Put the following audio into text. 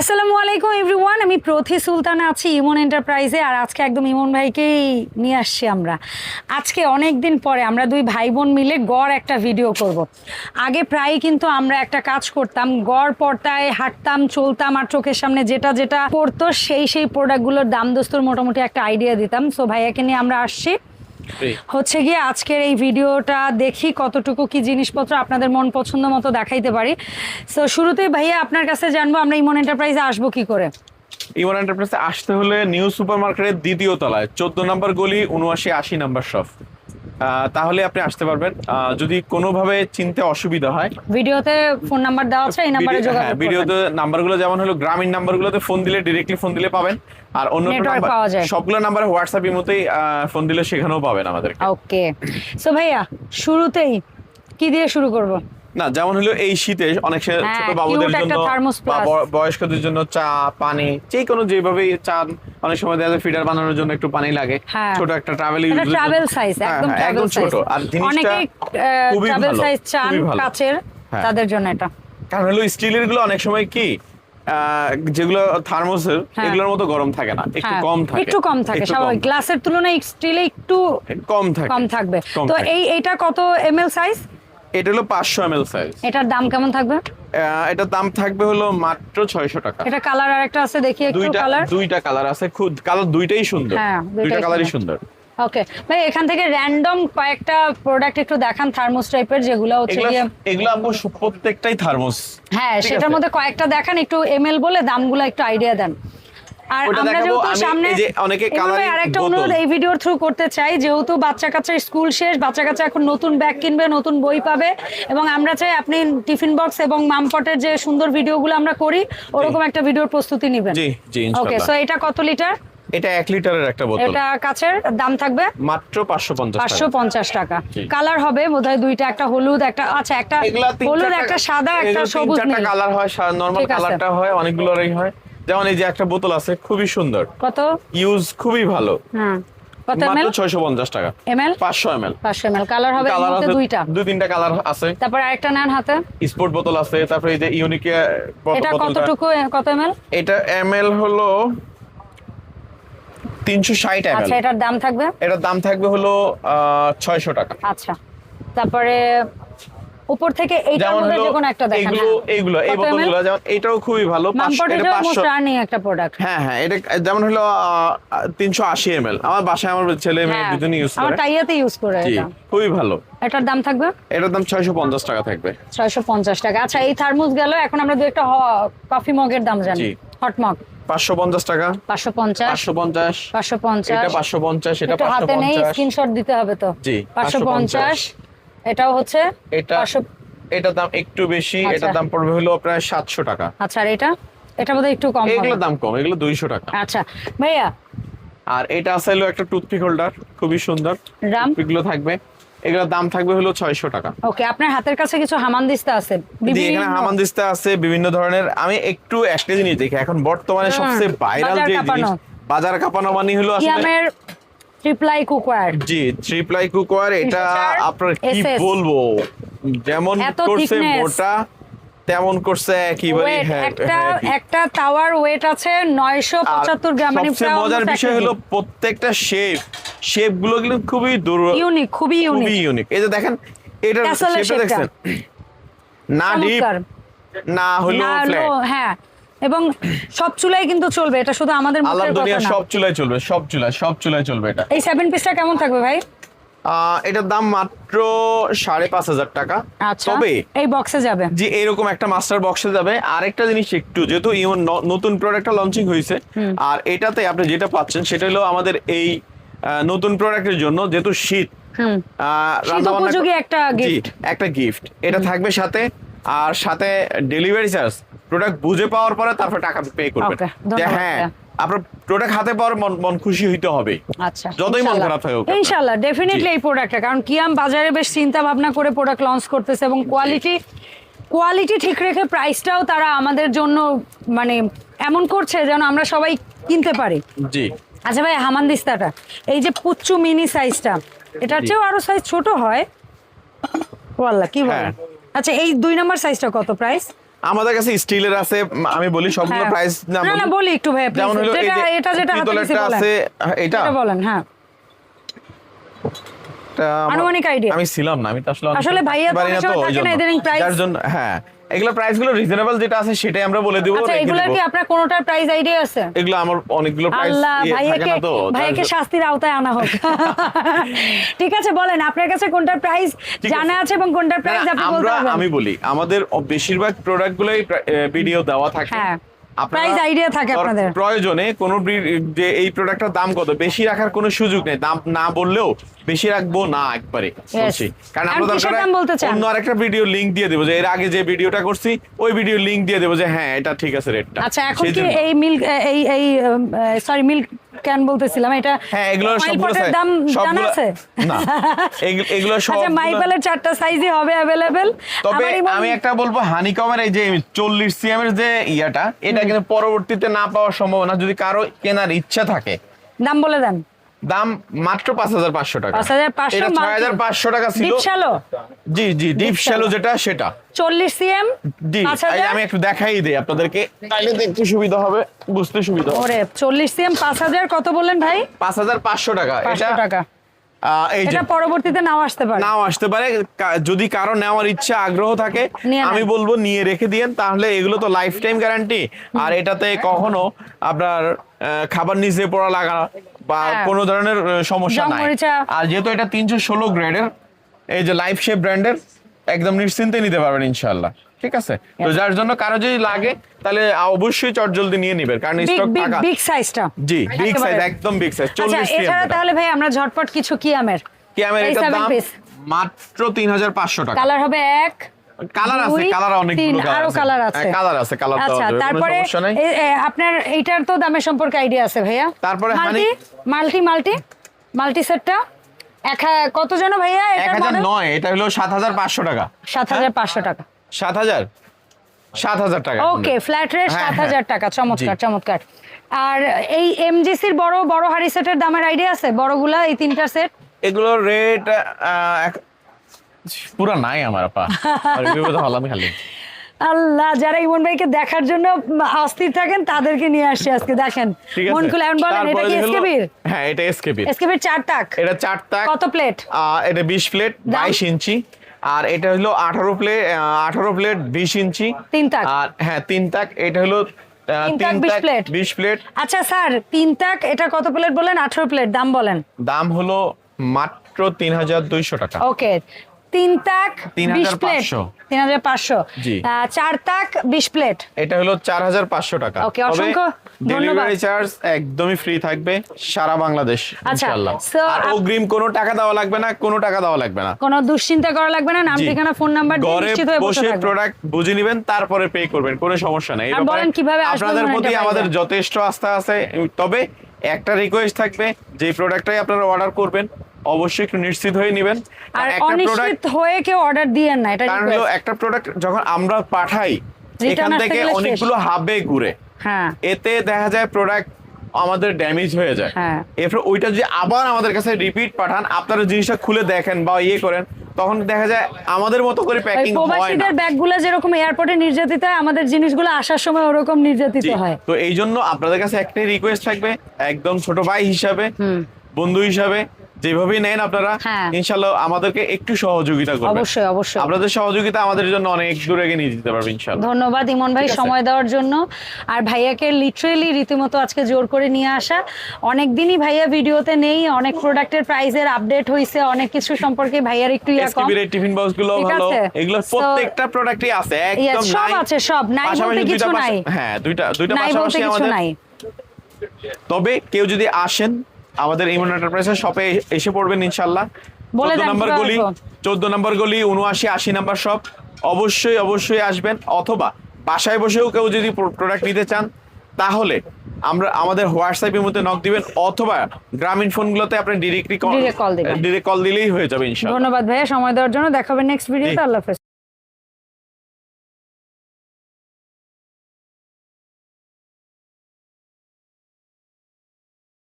আসসালামু আলাইকুম এভরিওয়ান, আমি প্রথি সুলতানা আছি ইমন এন্টারপ্রাইজে। আর আজকে একদম ইমন ভাইকেই নিয়ে আসছি আমরা। আজকে অনেক দিন পরে আমরা দুই ভাই বোন মিলে গড় একটা ভিডিও করব। আগে প্রায় কিন্তু আমরা একটা কাজ করতাম, গড় পর্দায় হাঁটতাম চলতাম আর চোখের সামনে যেটা যেটা পড়তো সেই প্রোডাক্টগুলোর দাম দস্তর মোটামুটি একটা আইডিয়া দিতাম। সো ভাইয়াকে নিয়ে আমরা আসছি হচ্ছে গিয়ে আজকের এই ভিডিওটা দেখি কতটুকু কি জিনিসপত্র আপনাদের মন পছন্দ মতো দেখাইতে পারি। সো শুরুতেই ভাইয়া আপনার কাছে জানবো আমরা ইমন এন্টারপ্রাইজে আসবো কি করে। ইমন এন্টারপ্রাইজে আসতে হলে নিউ সুপার মার্কেটের দ্বিতীয় তলায় 14 নম্বর গলি 79-80 নম্বর শপ, তাহলে আপনি আসতে পারবেন। যদি কোনোভাবে চিনতে অসুবিধা হয়, ভিডিওতে ফোন নাম্বার দেওয়া আছে, এই নাম্বারে যোগাযোগ করবেন। ভিডিওতে নাম্বারগুলো যেমন হলো গ্রামীণ নাম্বারগুলোতে ফোন দিলে ডিরেক্টলি ফোন দিলে পাবেন, আর অন্য সবগুলো নাম্বারে হোয়াটসঅ্যাপ ইমোতেই ফোন দিলে সেখানেও পাবেন আমাদের। ওকে, সো ভাইয়া শুরুতেই কি দিয়ে শুরু করব? না, যেমন হলো এই শীতে অনেক ছোট বাবুদের জন্য বা বয়স্কদের জন্য চা পানি যে কোনো যেভাবে চান, অনেক সময় দেখা যায় ফিডার বানানোর জন্য একটু পানি লাগে, ছোট একটা ট্রাভেল সাইজ, একদম ছোট। আর জিনিসটা খুবই ট্রাভেল সাইজ চান কাচের, তাদের জন্য এটা। কারণ হলো স্টিলের গুলো অনেক সময় কি যেগুলো থার্মোসের এগুলোর মতো গরম থাকে না, একটু কম থাকে স্বাভাবিক। গ্লাসের তুলনায় স্টিলে একটু কম থাকবে। তো এইটা কত ml সাইজ? এটা হলো 500 ml সাইজ। এটার দাম কেমন থাকবে? এটার দাম থাকবে হলো মাত্র 600 টাকা। এটা কালার আরেকটা আছে, দেখি একটু কালার। দুইটা কালার আছে, খুব কালার দুইটাই সুন্দর, দুইটা কালারই সুন্দর। ওকে ভাই, এখান থেকে র‍্যান্ডম কয়েকটা প্রোডাক্ট একটু দেখান থার্মোস টাইপের, যেগুলো হচ্ছে এগুলো আপু প্রত্যেকটাই থার্মোস। হ্যাঁ, সেটার মধ্যে কয়েকটা দেখান, একটু ml বলে দামগুলো একটু আইডিয়া দেন। আর আমরা যেহেতু সামনে আরেকটা অনুরোধ এই ভিডিওর থ্রু করতে চাই, যেহেতু বাচ্চা কাচ্চার স্কুল শেষ, বাচ্চা কাচ্চা এখন নতুন ব্যাগ কিনবে, নতুন বই পাবে, এবং আমরা চাই আপনি টিফিন বক্স এবং মামপটের যে সুন্দর ভিডিওগুলো আমরা করি ওরকম একটা ভিডিওর প্রস্তুতি নেবেন। জি জি ইনশাআল্লাহ। ওকে, সো এটা কত লিটার? এটা 1 লিটারের একটা বোতল। এটা কাচের, দাম থাকবে মাত্র 550 টাকা। কালার হবে বোধহয় দুইটা, একটা হলুদ, একটা একটা হলুদ, একটা সাদা, একটা সবুজ। তিনটা কালার হয়, নরমাল কালারটা হয়, অনেকগুলোরই হয়। যেমন এই যে একটা বোতল আছে খুবই সুন্দর, কত ইউজ খুবই ভালো। কত ml? মাত্র 650 টাকা। ml 500 ml। কালার হবে দুইটা, দুই তিনটা কালার আছে। তারপর আরেকটা নেন হাতে, স্পোর্ট বোতল আছে। তারপর এই যে ইউনিক এটা কতটুকু, কত ml? এটা ml হলো 360 ml। আচ্ছা, এটার দাম থাকবে? এটার দাম থাকবে হলো 600 টাকা। আচ্ছা, তারপরে উপর থেকে এইটার মধ্যে যে কোনো একটা দেখেন। এইগুলো এই বোতলগুলো, যেমন এটাও খুবই ভালো, এটা 500 রানিং একটা প্রোডাক্ট। হ্যাঁ, এটা যেমন হলো 380 ml। আমার বাসায় আমার ছেলে মেয়ে দুজনেই ইউজ করে, আমার টাইয়াতে ইউজ করে। এটা খুবই ভালো। এটার দাম থাকবে? এটার দাম 650 টাকা থাকবে। 650 টাকা। আচ্ছা, এই থার্মোস গেল, এখন আমরা দুই একটা কফি মগের দাম জানি। হট মগ 550 টাকা। 550 এটা 550, এটা 550। হাতে নেই, স্ক্রিনশট দিতে হবে তো। জি, 550। এটাও হচ্ছে এটা দাম একটু বেশি। এটার দাম পড়বে হলো প্রায় 700 টাকা। আচ্ছা, আর এটা বোধহয় একটু কম। এগুলো দাম কম, এগুলো 200 টাকা। আচ্ছা ভাইয়া, আর এটা আছে হলো একটা টুথপিক হোল্ডার, খুবই সুন্দর। টুথপিকগুলো থাকবে, এগুলোর দাম থাকবে হলো 600 টাকা। ওকে, আপনার হাতের কাছে কিছু হামানদিস্তা আছে? এখানে হামানদিস্তা আছে বিভিন্ন ধরনের। আমি একটু একটা জিনিস দেখি, এখন বর্তমানে সবচেয়ে ভাইরাল যে জিনিস, বাজার কাঁপানো মানে হলো আসলে ট্রিপ্লাই কুকওয়্যার। জি, ট্রিপ্লাই কুকওয়্যার। এটা আপনার কি বলবো, যেমন করছে মোটা তেমন করছে একেবারে। একটা তাওয়ার ওয়েট আছে 975 গ্রাম। মানে সবচেয়ে মজার বিষয় হলো প্রত্যেকটা শেপ গুলো কিন্তু খুবই ইউনিক, খুবই ইউনিক। এই যে দেখেন, এটার শেপটা দেখছেন, না ডিপ না হলো ফ্ল্যাট। হ্যাঁ, এবং সব চুলাই কিন্তু চলবে এটা, শুধু আমাদের মুখের কথা না, দুনিয়া সব চুলায় চলবে, সব চুলায় চলবে এটা। এই 7 পিসটা কেমন থাকবে ভাই? এটার দাম মাত্র 5,500 টাকা। তবে এই বক্সে যাবে, জি এরকম একটা মাস্টার বক্সে যাবে। আরেকটা জিনিস একটু, যেহেতু নতুন প্রোডাক্টটা লঞ্চিং হয়েছে, আর এটাতে আপনি যেটা পাচ্ছেন সেটা হলো আমাদের এই নতুন প্রোডাক্টের জন্য, যেহেতু শীত উপযোগী একটা গিফট এটা থাকবে সাথে। আর সাথে ডেলিভারি চার্জ প্রোডাক্ট বুঝে পাওয়ার পরে তারপর টাকা পে করবেন। হ্যাঁ, আপনার প্রোডাক্ট হাতে পাওয়ার মন খুশি হইতে হবে। আচ্ছা, যতই মন খারাপ থাকে ইনশাআল্লাহ ডেফিনেটলি এই প্রোডাক্টটা, কারণ কিয়াম বাজারে বেশ চিন্তা ভাবনা করে প্রোডাক্ট লঞ্চ করতেছে, এবং কোয়ালিটি ঠিক রেখে প্রাইসটাও তারা আমাদের জন্য মানে এমন করছে যেন আমরা সবাই কিনতে পারি। জি। আচ্ছা ভাই, হামানদিস্তাটা এই যে পুচ্চু মিনি সাইজটা, এটার চেয়েও আরো সাইজ ছোট হয়, ওয়াল্লাহ কি বলেন? আচ্ছা, এই 2 নাম্বার সাইজটা কত প্রাইস? আমাদের কাছে স্টিলের আছে, আমি বলি সবগুলো প্রাইস না বলি একটু ভাই, যেমন হলো এটা যেটা পিতলেরটা আছে, এটা বলেন। হ্যাঁ, আনুমানিক আইডিয়া আমি ছিলাম না, আমি তো আসলে ভাইয়া তো থাকে না এদের প্রাইস, যার জন্য হ্যাঁ এগুলা প্রাইস গুলো রিজনেবল যেটা আছে সেটাই আমরা বলে দেব। আচ্ছা, এগুলোর কি আপনার কোনটার প্রাইস আইডিয়া আছে? এগুলো আমার অনেকগুলো প্রাইস থাকে না তো, ভাইয়াকে শাস্তির আওতায় আনা হোক। ঠিক আছে, বলেন আপনার কাছে কোনটার প্রাইস জানা আছে এবং কোনটার প্রাইস আপনি বলতে পারবেন? আমি বলি আমাদের বেশিরভাগ প্রোডাক্টগুলোই ভিডিও দেওয়া থাকে, হ্যাঁ প্রাইস আইডিয়া থাকে আপনাদের। প্রয়োজনে কোন যে এই প্রোডাক্টটার দাম কত বেশি রাখার কোনো সুযোগ নেই, দাম না বললেও বেশি রাখবো না একবারে বলছি, কারণ আমরা দরকার অন্য আরেকটা ভিডিও লিংক দিয়ে দেবো, যে এর আগে যে ভিডিওটা করছি ওই ভিডিও লিংক দিয়ে দেবো যে হ্যাঁ এটা ঠিক আছে রেটটা। আচ্ছা, এখন কি এই মিল্ক এই সরি মিল্ক ক্যান বলতেছিলাম, এটা হ্যাঁ এগুলো সবগুলো দাম জানা আছে না? এগুলো সব আচ্ছা, মাইপালের 4টা সাইজই হবে अवेलेबल। তবে আমি একটা বলবো, হানিকমের এই যে 40 সিএম এর যে ইয়াটা, এটা কিন্তু পরবর্তীতে না পাওয়ার সম্ভাবনা, যদি কারো কেনার ইচ্ছা থাকে। দাম বলে দেন। দাম মাত্র 5500 টাকা। 5500 এটা 6500 টাকা ছিল। ডিপ শ্যালো, জি ডিপ শ্যালো যেটা সেটা 40 সিএম। জি আমি একটু দেখাই দেই আপনাদেরকে, তাইলে দেখতে সুবিধা হবে, বুঝতে সুবিধা হবে। ওরে 40 সিএম 5000 কত বললেন ভাই? 5500 টাকা। 500 টাকা। এটা পরবর্তীতে নাও আসতে পারে, যদি কারো নেওয়ার ইচ্ছা আগ্রহ থাকে আমি বলবো নিয়ে রেখে দিয়েন, তাহলে এগুলো তো লাইফ টাইম গ্যারান্টি, আর এটাতে কখনো আপনার খাবার নিচে পড়া লাগা বা কোনো ধরনের সমস্যা নাই। আর যেহেতু এটা 316 গ্রেডের, এই যে লাইফ শেপ ব্র্যান্ডের, একদম নিশ্চিন্তে নিতে পারবেন ইনশাআল্লাহ। ঠিক আছে, তো যার জন্য কারো যদি লাগে তাহলে অবশ্যই চটজলদি নিয়ে নেবেন, কারণ স্টক থাকা বিগ সাইজটা। জি বিগ সাইজ, একদম বিগ সাইজ 40 সিএম। এছাড়া তাহলে ভাই আমরা ঝটপট কিছু কিয়ামের এটার দাম মাত্র 3500 টাকা। কালার হবে এক, কালার আছে, কালার অনেকগুলো কালার আছে, কালার আছে, কালার দাও। আচ্ছা, তারপরে আপনার এইটার তো দামের সম্পর্কে আইডিয়া আছে ভাইয়া? তারপরে মাল্টি সেটটা কত জানো ভাইয়া? এটা 1009, এটা হলো 7500 টাকা। 7500 টাকা। 7000 টাকা। ওকে, ফ্ল্যাট রেট 7000 টাকা। চমৎকার চমৎকার। আর এই এমজিসির বড় বড় হাড়ি সেটের দামের আইডিয়া আছে? বড়গুলা এই তিনটা সেট, এগুলোর রেট পুরো নাই আমার আপা, আর বিপদ হলাম খালি। আল্লাহ, যারা ইমন ভাইকে দেখার জন্য অস্থির থাকেন তাদেরকে নিয়ে আসছি আজকে। দেখেন মন খুলে এখন বলেন, এটা কি এসকেবির? হ্যাঁ এটা এসকেবির। এসকেবির 4 তাক। এটা 4 তাক। কত প্লেট? এটা 20 প্লেট 22 ইঞ্চি, আর এটা হলো 18 প্লেট 20 ইঞ্চি 3 তাক। আর হ্যাঁ 3 তাক, এটা হলো 3 তাক 20 প্লেট। আচ্ছা স্যার, 3 তাক এটা কত প্লেট বলেন? 18 প্লেট। দাম বলেন। দাম হলো মাত্র 3200 টাকা। ওকে, 3 তাক 20 প্লেট 3500। 4 তাক 20 প্লেট, এটা হলো 4500 টাকা। ওকে, অসংখ্য ধন্যবাদ। ডেলিভারি চার্জ একদমই ফ্রি থাকবে সারা বাংলাদেশ ইনশাআল্লাহ। আর অগ্রিম কোনো টাকা দেওয়া লাগবে না, কোনো টাকা দেওয়া লাগবে না, কোনো দুশ্চিন্তা করা লাগবে না। নাম, ঠিকানা, ফোন নাম্বার দিয়ে নিশ্চিত হয়ে বসে থাকবেন। প্রোডাক্ট বুঝে নেবেন, তারপরে পে করবেন, কোনো সমস্যা নেই। আর বলেন কিভাবে আসবেন? আপনাদের প্রতি আমাদের যথেষ্ট আস্থা আছে, তবে একটা রিকোয়েস্ট থাকবে, যে প্রোডাক্টটাই আপনারা অর্ডার করবেন অবশ্যই একটু নিশ্চিত হয়ে নেবেন। আর অনিশ্চিত হয়ে কেউ অর্ডার দিয়েন না, এটা কারণ হলো একটা প্রোডাক্ট যখন আমরা পাঠাই এখান থেকে অনেকগুলো হাবে ঘুরে, হ্যাঁ, এতে দেখা যায় প্রোডাক্ট আমাদের ড্যামেজ হয়ে যায়। এরপর ওইটা যদি আবার আমাদের কাছে রিপিট পাঠান, আপনারা জিনিসটা খুলে দেখেন বা ইয়ে করেন, তখন দেখা যায় আমাদের মতো করে প্যাকিং হয় না। প্রবাসীদের ব্যাগগুলো যেরকম এয়ারপোর্টে নির্যাতিত হয়, আমাদের জিনিসগুলো আসার সময় ওরকম নির্যাতিত হয়। তো এই জন্য আপনাদের কাছে একটাই রিকোয়েস্ট থাকবে, একদম ছোট ভাই হিসাবে, বন্ধু হিসাবে, যেভাবেই নেন আপনারা ইনশাআল্লাহ আমাদেরকে একটু সহযোগিতা করবেন। অবশ্যই অবশ্যই, আপনাদের সহযোগিতা আমাদের জন্য অনেক দূরে এগিয়ে নিয়ে যেতে পারবে ইনশাআল্লাহ। ধন্যবাদ ইমন ভাই সময় দেওয়ার জন্য। আর ভাইয়াকে লিটারেলি রীতিমতো আজকে জোর করে নিয়ে আসা। অনেক দিনই ভাইয়া ভিডিওতে নেই, অনেক প্রোডাক্টের প্রাইসের আপডেট হইছে, অনেক কিছু সম্পর্কে ভাইয়ার একটু ইয়া কম। এসকেবির টিফিন বক্সগুলো ভালো, এগুলো প্রত্যেকটা প্রোডাক্টই আছে, একদম সব আছে, সব নাই বলতে কিছু নাই। হ্যাঁ, দুইটা পাশাপাশি আমাদের। তবে কেউ যদি আসেন আমাদের ইমন এন্টারপ্রাইজের শপে এসে পড়বেন ইনশাআল্লাহ। 14 নম্বর গলি 7980 নম্বর শপ। অবশ্যই আসবেন, অথবা বাসায় বসেও কেউ যদি প্রোডাক্ট নিতে চান তাহলে আমাদের হোয়াটসঅ্যাপের মধ্যে নক দিবেন, অথবা গ্রামীণ ফোনগুলোতে আপনি ডিরেক্ট কল দিলেই হয়ে যাবে ইনশাআল্লাহ। ধন্যবাদ ভাইয়া সময় দেওয়ার জন্য। দেখা হবে নেক্সট ভিডিওতে। আল্লাহ হাফেজ।